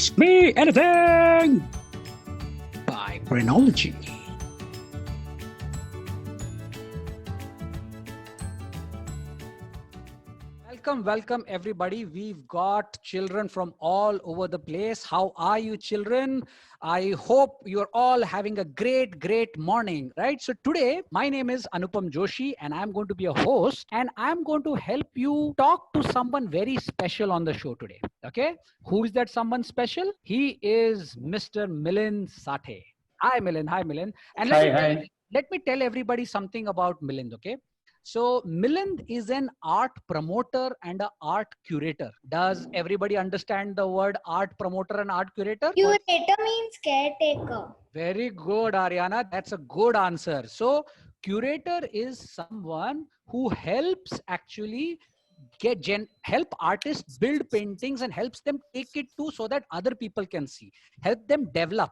Ask Me Anything by Phrenology. Welcome everybody. We've got children from all over the place. How are you, children? I hope you're all having a great morning, right? So today, my name is Anupam Joshi and I'm going to be a host and I'm going to help you talk to someone very special on the show today. Okay. Who is that someone special? He is Mr. Milind Sathe. Hi, Milind. Hi, Milind. And let me tell everybody something about Milind, okay? So Milind is an art promoter and an art curator. Does everybody understand the word art promoter and art curator? Curator means caretaker. Very good, Ariana. That's a good answer. So curator is someone who helps actually help artists build paintings and helps them take it to so that other people can see, help them develop,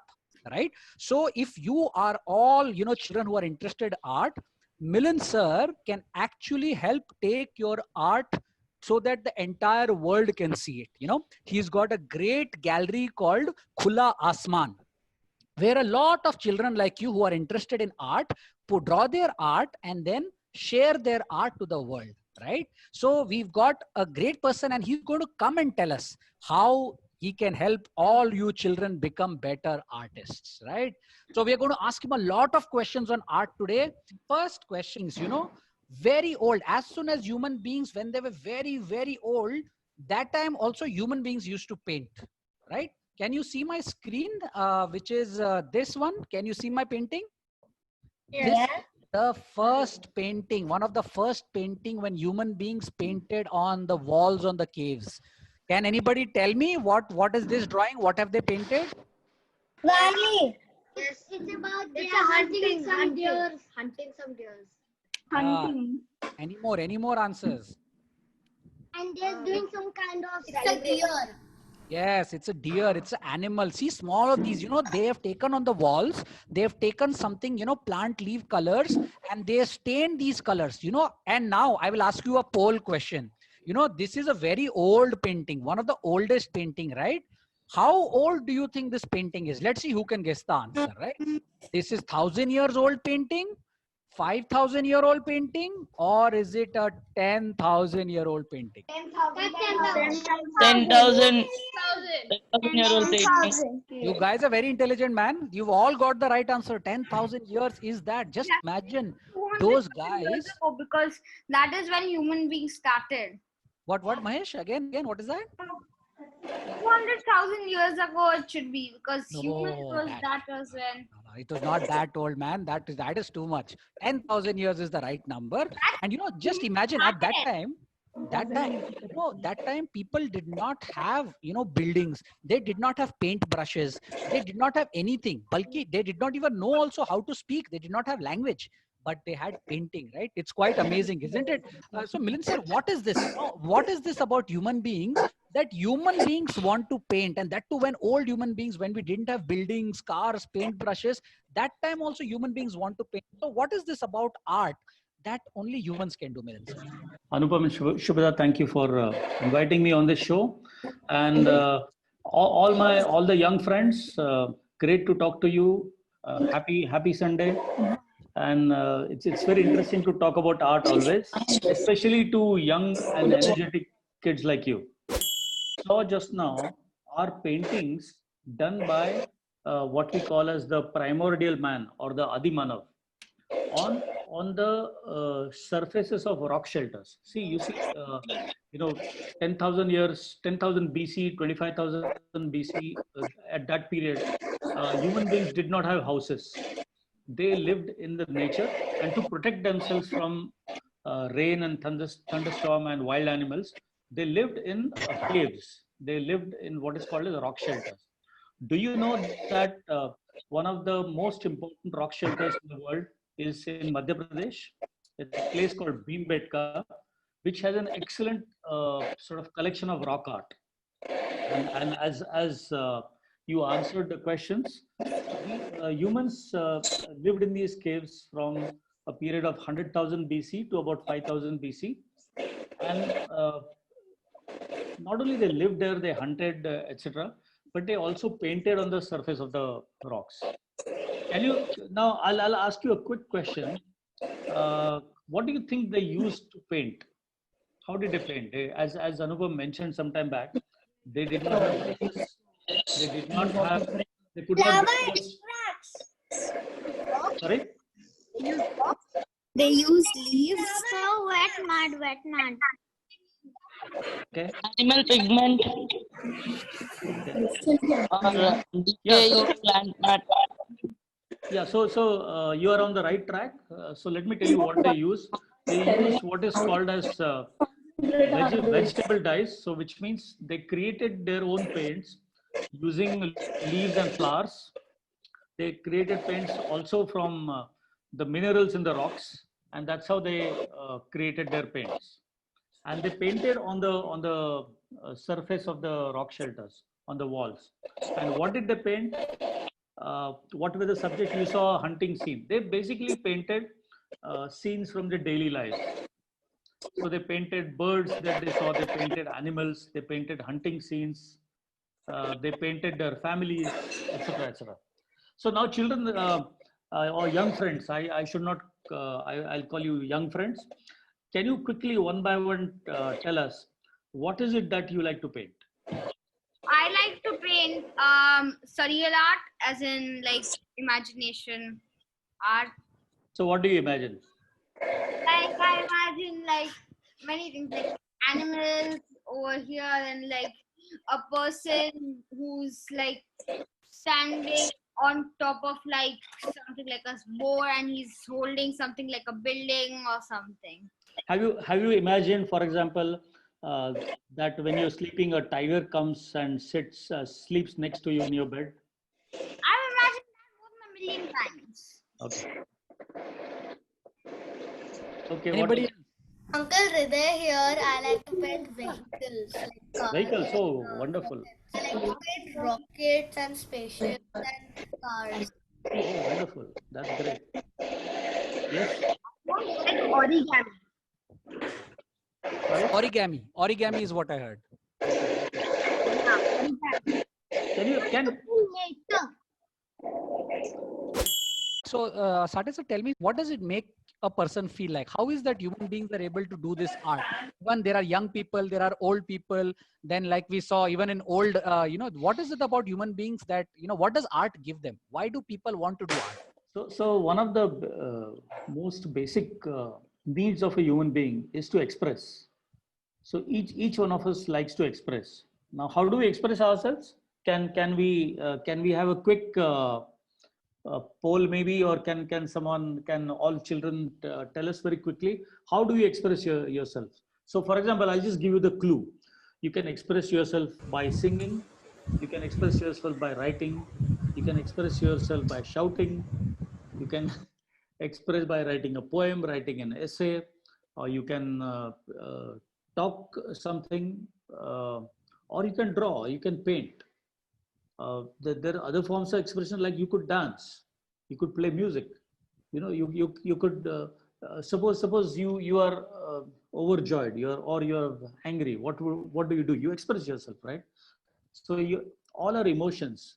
right? So if you are all, children who are interested in art, Milind sir can actually help take your art so that the entire world can see it. He's got a great gallery called Khula Asman, where a lot of children like you who are interested in art draw their art and then share their art to the world, right? So we've got a great person and he's going to come and tell us how he can help all you children become better artists, right? So we're going to ask him a lot of questions on art today. First questions, very old. As soon as human beings, when they were very old, that time also human beings used to paint, right? Can you see my screen, which is this one? Can you see my painting? Yeah. This, the first painting, one of the first painting when human beings painted on the walls on the caves. Can anybody tell me what is this drawing? What have they painted? Valley. Yes, it's about hunting some deers. Hunting some deers. Hunting. Any more answers? And they're doing some kind of celebration. Yes, it's a deer, it's an animal. See, small of these, they have taken on the walls, they have taken something, plant leaf colors, and they stain these colors, and now I will ask you a poll question. This is a very old painting, one of the oldest painting, right? How old do you think this painting is? Let's see who can guess the answer, right? This is 1,000 years old painting, 5,000-year-old painting, or is it a 10,000-year-old painting? 10,000 year old painting. You guys are very intelligent, man. You've all got the right answer. 10,000 years is that. Just imagine those guys. Because that is when human beings started. What, Mahesh? Again, what is that? 200,000 years ago it should be, because No, humans that was when. No, it was not that old, man. That is too much. 10,000 years is the right number. And just imagine at that time, that time people did not have, buildings. They did not have paint brushes. They did not have anything. Bulky, they did not even know also how to speak. They did not have language, but they had painting, right? It's quite amazing, isn't it? So Milind sir, what is this? What is this about human beings, that human beings want to paint, and that too when old human beings, when we didn't have buildings, cars, paint brushes, that time also human beings want to paint. So what is this about art that only humans can do, Milind sir? Anupam and Shubhada, thank you for inviting me on this show. And all the young friends, great to talk to you. Happy Sunday. And it's very interesting to talk about art always, especially to young and energetic kids like you. Saw just now are paintings done by what we call as the primordial man or the Adi Manav on the surfaces of rock shelters. See, you see, 10,000 years, 10,000 BC, 25,000 BC, at that period, human beings did not have houses. They lived in the nature, and to protect themselves from rain and thunderstorm and wild animals, they lived in caves. They lived in what is called as rock shelters. Do you know that one of the most important rock shelters in the world is in Madhya Pradesh? It's a place called Bhimbetka, which has an excellent sort of collection of rock art. And as you answered the questions, humans lived in these caves from a period of 100,000 BC to about 5,000 BC. And not only they lived there, they hunted, etc. but they also painted on the surface of the rocks. Can you now? I'll ask you a quick question. What do you think they used to paint? How did they paint? As Anubhav mentioned some time back, they did not have brushes. They did not have. They could not. Sorry. They use leaves. So wet mud, wet mud. Okay. Animal pigment or Yeah. decay of plant matter. Yeah. So you are on the right track. So let me tell you what they use. They use what is called as vegetable dyes. So which means they created their own paints using leaves and flowers. They created paints also from the minerals in the rocks, and that's how they created their paints. And they painted on the surface of the rock shelters, on the walls. And what did they paint? What were the subjects? You saw a hunting scene. They basically painted scenes from their daily lives. So they painted birds that they saw. They painted animals. They painted hunting scenes. They painted their families, etc., etc. So now, children or young friends, I should not. I'll call you young friends. Can you quickly, one by one, tell us what is it that you like to paint? I like to paint surreal art, as in like imagination art. So, what do you imagine? Like I imagine like many things, like animals over here, and like a person who's like standing on top of like something like a boar, and he's holding something like a building or something. Have you imagined, for example, that when you're sleeping, a tiger comes and sits, sleeps next to you in your bed? I've imagined that more than a million times. Okay. Okay. Anybody else? Uncle Hriday here. I like to paint vehicles. Like cars. Vehicles? Oh, wonderful. I like to paint rockets and spaceships and cars. Oh, wonderful. That's great. Yes. Like origami. Sorry? Origami is what I heard. Can So, Satya sir, tell me, what does it make a person feel like? How is that human beings are able to do this art? When there are young people, there are old people. Then, like we saw, even in old, what is it about human beings that what does art give them? Why do people want to do art? So one of the most basic needs of a human being is to express. So each one of us likes to express. Now, how do we express ourselves? Can we have a quick poll maybe, or can all children tell us very quickly, how do you express yourself? So for example, I'll just give you the clue. You can express yourself by singing. You can express yourself by writing. You can express yourself by shouting. You can express by writing a poem, writing an essay, or you can talk something, or you can draw, you can paint. There are other forms of expression, like you could dance, you could play music. You could suppose you are overjoyed, you're angry. What do? You express yourself, right? So all our emotions.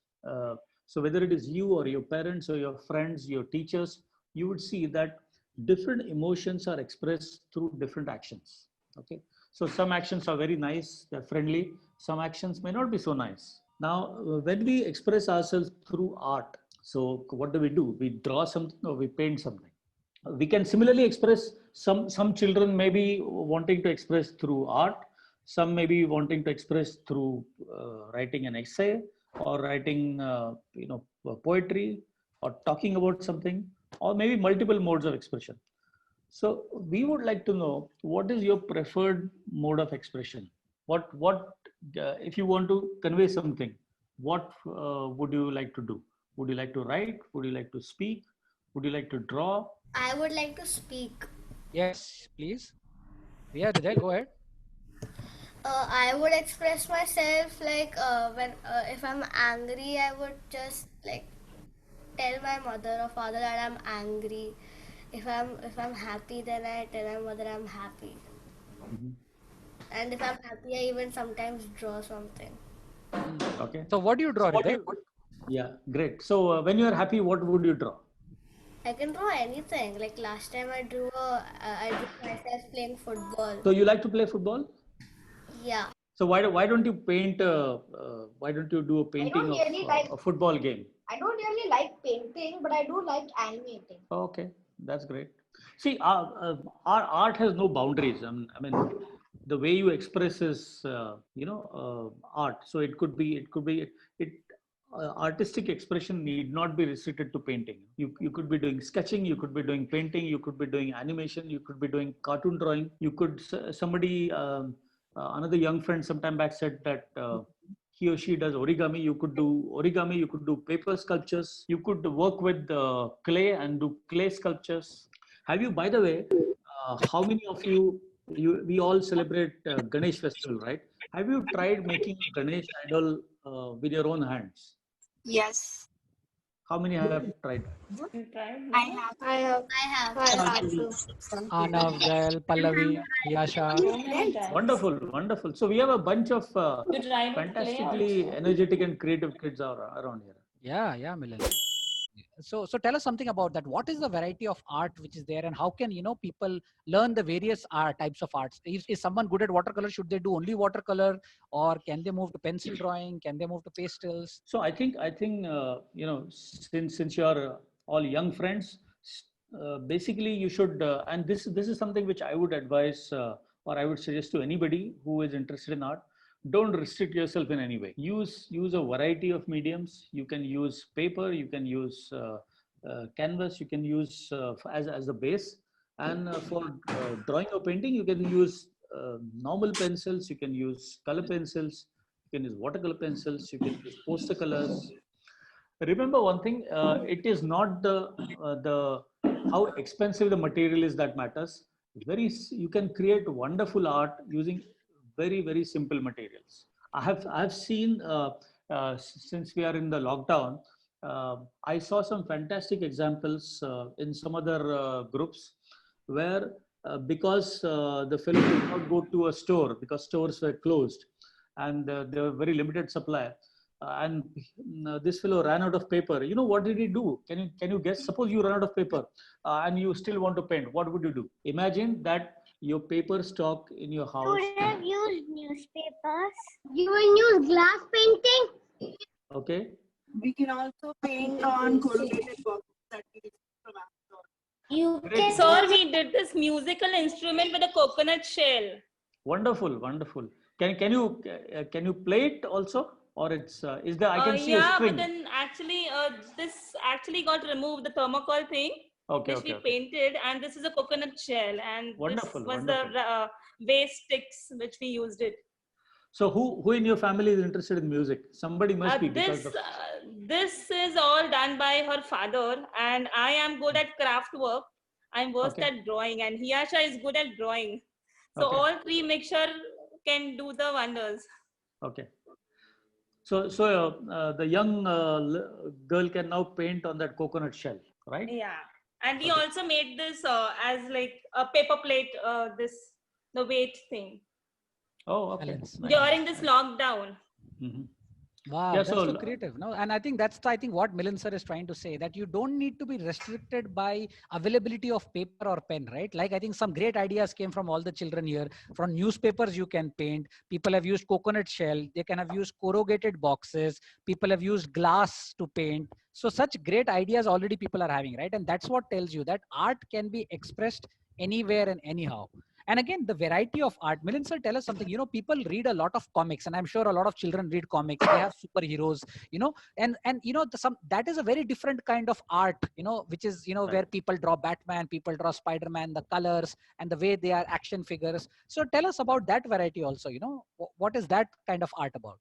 So whether it is you or your parents or your friends, your teachers, you would see that different emotions are expressed through different actions. Okay. So some actions are very nice, they're friendly. Some actions may not be so nice. Now, when we express ourselves through art, so what do? We draw something or we paint something. We can similarly express, some children may be wanting to express through art, some may be wanting to express through writing an essay, or writing poetry, or talking about something, or maybe multiple modes of expression. So we would like to know, what is your preferred mode of expression? What if you want to convey something, what would you like to do? Would you like to write? Would you like to speak? Would you like to draw? I would like to speak. Yes, please. Yeah, Hriday, go ahead. I would express myself like when if I'm angry, I would just like tell my mother or father that I'm angry. If I'm happy, then I tell my mother I'm happy. Mhm. And if I'm happy, I even sometimes draw something. Okay. So what do you draw, What Hriday? yeah, great. So when you are happy, what would you draw? I can draw anything. Like last time I drew myself playing football. So you like to play football? Yeah. So why don't you paint? Why don't you do a painting of really like- a football game? I don't really like painting, but I do like animating. Okay, that's great. See, our art has no boundaries. I mean, the way you express is, art. So it. Artistic expression need not be restricted to painting. You could be doing sketching, you could be doing painting, you could be doing animation, you could be doing cartoon drawing. You could somebody another young friend sometime back said that. He or she does origami. You could do origami, you could do paper sculptures, you could work with clay and do clay sculptures. Have you, by the way, how many of we all celebrate Ganesh festival, right? Have you tried making a Ganesh idol with your own hands? Yes. How many have tried? I have. Anav, Gail, Pallavi, Yasha. Wonderful, wonderful. So we have a bunch of You tried with clay fantastically also? energetic and creative kids around here. Yeah, Milan. So tell us something about that. What is the variety of art which is there, and how can people learn the various art types of arts? Is someone good at watercolor? Should they do only watercolor, or can they move to pencil drawing? Can they move to pastels? So I think since you're all young friends, basically you should and this is something which I would advise or I would suggest to anybody who is interested in art. Don't restrict yourself in any way. Use a variety of mediums. You can use paper. You can use canvas. You can use as the base. And for drawing or painting, you can use normal pencils. You can use color pencils. You can use watercolor pencils. You can use poster colors. Remember one thing: it is not the how expensive the material is that matters. You can create wonderful art using very simple materials. I have seen since we are in the lockdown. I saw some fantastic examples in some other groups where because the fellow could not go to a store because stores were closed and there were very limited supply and this fellow ran out of paper. You know what did he do? Can you guess? Suppose you run out of paper and you still want to paint. What would you do? Imagine that your paper stock in your house. have used newspapers. You will use glass painting. Okay. We can also paint on corrugated boxes that we get from Amazon. You Great. Sir, we did this musical instrument with a coconut shell. Wonderful. Can you play it also, or it's is there? I can see a Yeah, string. but then actually, this actually got removed, the thermocol thing, Okay. which we painted, and this is a coconut shell, and Wonderful, this was wonderful. the waste sticks which we used it. So who in your family is interested in music? Somebody must be because This is all done by her father, and I am good at craft work. I'm worst Okay. at drawing, and Hiyasha is good at drawing. So Okay. all three mixture can do the wonders. Okay. So the young girl can now paint on that coconut shell, right? Yeah, and we Okay. also made this as like a paper plate. The weight thing Oh, okay. Balance. Nice. during this lockdown. Mhm. Wow, Yeah, that's so- so creative. No, and I think that's I think what Milan sir is trying to say, that you don't need to be restricted by availability of paper or pen, right? Like I think some great ideas came from all the children here. From newspapers you can paint. People have used coconut shell. They can have used corrugated boxes. People have used glass to paint. So such great ideas already people are having, right? And that's what tells you that art can be expressed anywhere and anyhow. And again, the variety of art. Milind sir, tell us something. People read a lot of comics, and I'm sure a lot of children read comics. They have superheroes, and that is a very different kind of art, which is Right. where people draw Batman, people draw Spider-Man, the colors and the way they are action figures. So tell us about that variety also. What is that kind of art about?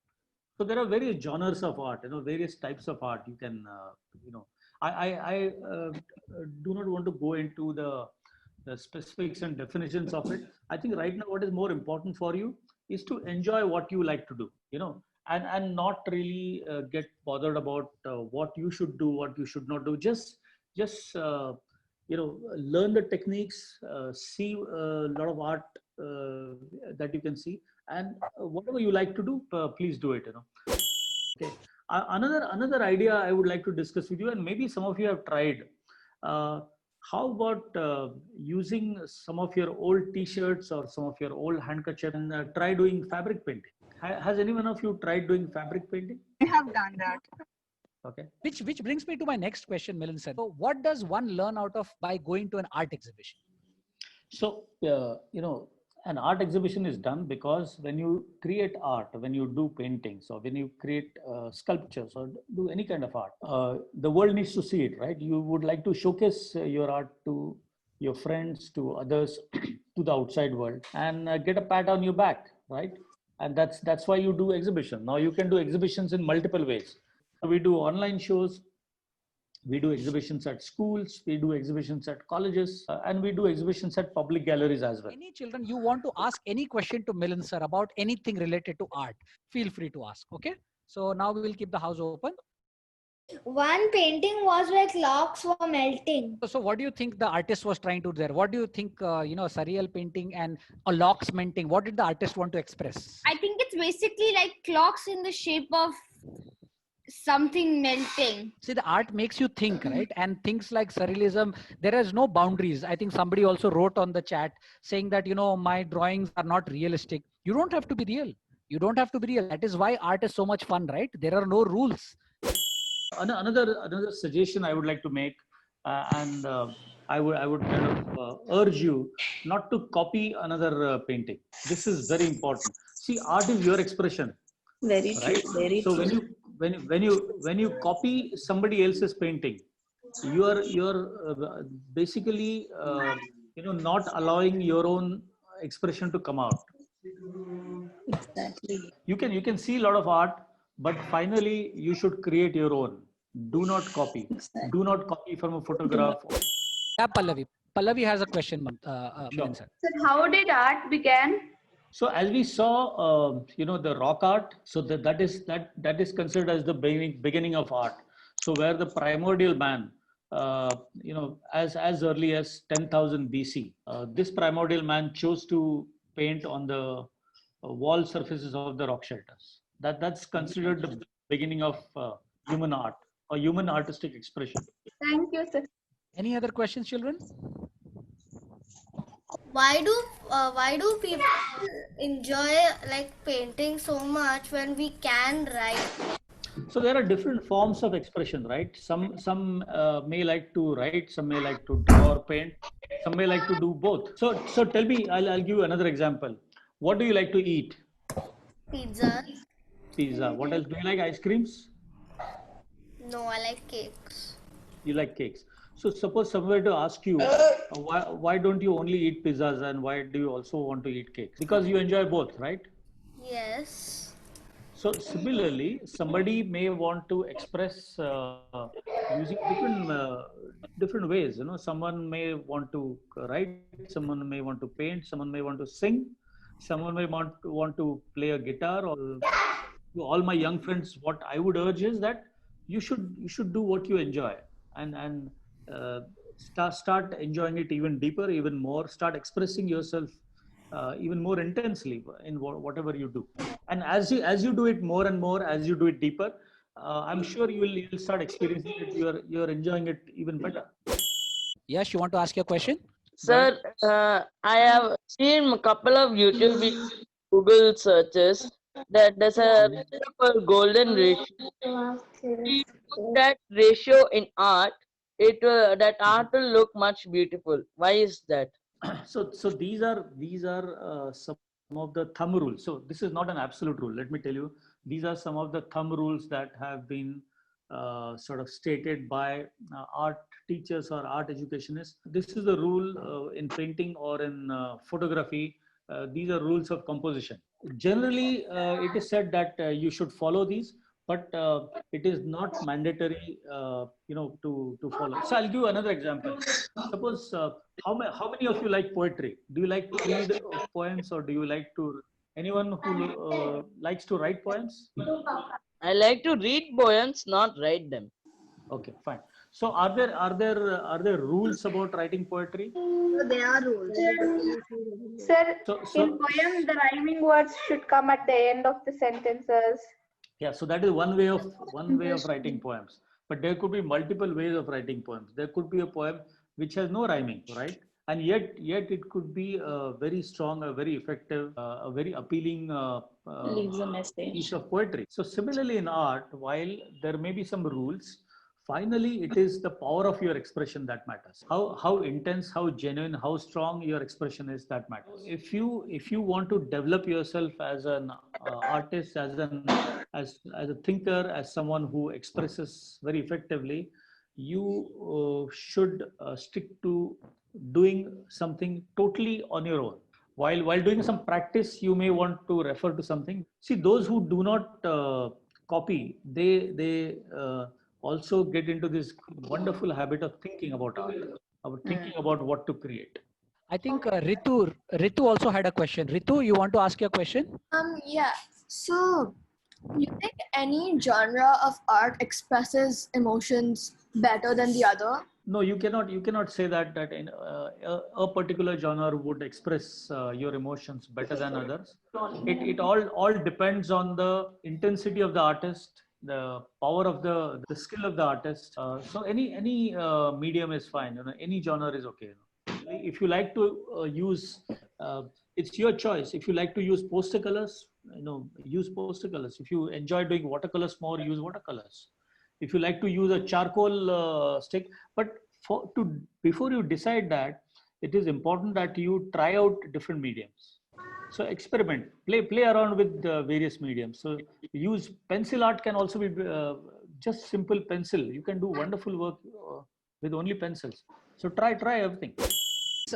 So there are various genres of art, various types of art. You can, I do not want to go into the specifics and definitions of it. I think right now what is more important for you is to enjoy what you like to do, and not really get bothered about what you should do, what you should not do. Just learn the techniques, see a lot of art that you can see, and whatever you like to do, please do it. Okay. Another idea I would like to discuss with you, and maybe some of you have tried. Uh, how about using some of your old T-shirts or some of your old handkerchiefs and try doing fabric painting? Has anyone of you tried doing fabric painting? I have done that. Okay. Which brings me to my next question, Milind sir. So what does one learn out of by going to an art exhibition? So, an art exhibition is done because when you create art, when you do paintings, or when you create sculptures, or do any kind of art, the world needs to see it, right? You would like to showcase your art to your friends, to others, to the outside world, and get a pat on your back, right? And that's why you do exhibition. Now you can do exhibitions in multiple ways. We do online shows, we do exhibitions at schools, we do exhibitions at colleges, and we do exhibitions at public galleries as well. Any children, you want to ask any question to Milind sir about anything related to art, feel free to ask. Okay. So now we will keep the house open. One painting was where clocks were melting. So what do you think the artist was trying to do there? What do you think, surreal painting and a locks melting, what did the artist want to express? I think it's basically like clocks in the shape of something melting. See, the art makes you think, right? And things like surrealism, there is no boundaries. I think somebody also wrote on the chat saying that, my drawings are not realistic. You don't have to be real. You don't have to be real. That is why art is so much fun, right? There are no rules. Another suggestion I would like to make, and I would kind of urge you not to copy another painting. This is very important. See, art is your expression. Very right? true. Very so true. when you copy somebody else's painting, you're basically not allowing your own expression to come out. Exactly. You can see a lot of art, but finally you should create your own. Do not copy. Exactly. Do not copy from a photograph. Yeah, Pallavi. Pallavi has a question, Sure. Milind sir. So how did art begin? So as we saw, the rock art, so that is considered as the beginning of art. So where the primordial man, as early as 10,000 BC, this primordial man chose to paint on the wall surfaces of the rock shelters. That's considered the beginning of human art or human artistic expression. Thank you, sir. Any other questions, children? Why do people enjoy like painting so much when we can write? So there are different forms of expression, right? Some may like to write, some may like to draw or paint, some may like to do both. So tell me, I'll give you another example. What do you like to eat? Pizza? Pizza. What else? Do you like ice creams? No, I like cakes. You like cakes. So suppose someone to ask you, why don't you only eat pizzas and why do you also want to eat cakes? Because you enjoy both, right? Yes. So similarly, somebody may want to express using different ways. Someone may want to write, someone may want to paint, someone may want to sing, someone may want to play a guitar. Or to all my young friends, what I would urge is that you should do what you enjoy and start enjoying it even deeper, even more. Start expressing yourself even more intensely in whatever you do. And as you do it more and more, as you do it deeper, I'm sure you'll start experiencing it. You're enjoying it even better. Yes, you want to ask your question? Sir, I have seen a couple of YouTube Google searches that there's a beautiful golden ratio. That ratio in art, that art will look much beautiful. Why is that? So these are some of the thumb rules. So this is not an absolute rule. Let me tell you, these are some of the thumb rules that have been sort of stated by art teachers or art educationists. This is the rule in painting or in photography. These are rules of composition. Generally, it is said that you should follow these, but it is not mandatory, to follow. So I'll give you another example. Suppose, how many of you like poetry? Do you like to read poems, or do you like to? Anyone who likes to write poems? I like to read poems, not write them. Okay, fine. So are there rules about writing poetry? There are rules. Sir, So in poem, the rhyming words should come at the end of the sentences. Yeah, so that is one way of writing poems. But there could be multiple ways of writing poems. There could be a poem which has no rhyming, right? And yet it could be a very strong, a very effective, a very appealing Leaves a message. piece of poetry. So similarly in art, while there may be some rules, finally it is the power of your expression that matters. How intense, how genuine, how strong your expression is, that matters. If you want to develop yourself as an artist, as a thinker, as someone who expresses very effectively, you should stick to doing something totally on your own. While doing some practice, you may want to refer to something. See, those who do not copy, they also get into this wonderful habit of thinking about art, about thinking about what to create. I think Ritu also had a question. Ritu, you want to ask your question? Yeah. So, you think any genre of art expresses emotions better than the other? No, you cannot say that in a particular genre would express your emotions better than others. It all depends on the intensity of the artist, the power of the skill of the artist. So any medium is fine. Any genre is okay. If you like to use, it's your choice. If you like to use poster colors, use poster colors. If you enjoy doing watercolors more, use watercolors. If you like to use a charcoal stick, but before you decide that, it is important that you try out different mediums. So experiment, play around with various mediums. So use pencil art can also be just simple pencil. You can do wonderful work with only pencils. So try everything.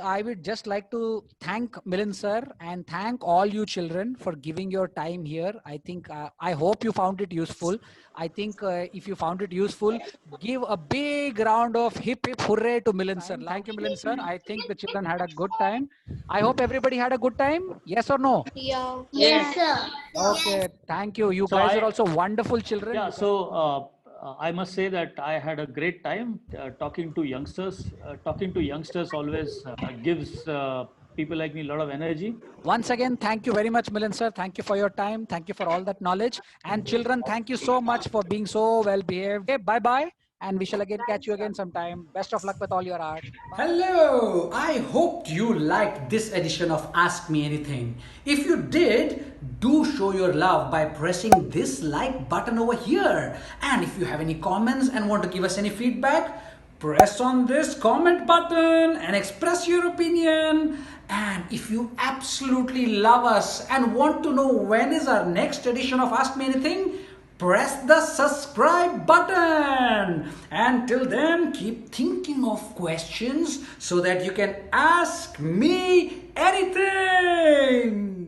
I would just like to thank Milind sir and thank all you children for giving your time here. I think I hope you found it useful. I think if you found it useful, give a big round of hip hip hooray to Milind sir. Thank you, Milind sir. I think the children had a good time. I hope everybody had a good time. Yes or no? Yeah. Yes, sir. Okay. Thank you. You So guys are also wonderful children. Yeah. So I must say that I had a great time talking to youngsters. Talking to youngsters always gives people like me a lot of energy. Once again, thank you very much, Milind sir. Thank you for your time. Thank you for all that knowledge. And children, thank you so much for being so well behaved. Okay, bye-bye. And we shall again catch you again sometime. Best of luck with all your art. Hello! I hoped you liked this edition of Ask Me Anything. If you did, do show your love by pressing this like button over here. And if you have any comments and want to give us any feedback, press on this comment button and express your opinion. And if you absolutely love us and want to know when is our next edition of Ask Me Anything, press the subscribe button. And till then, keep thinking of questions so that you can ask me anything.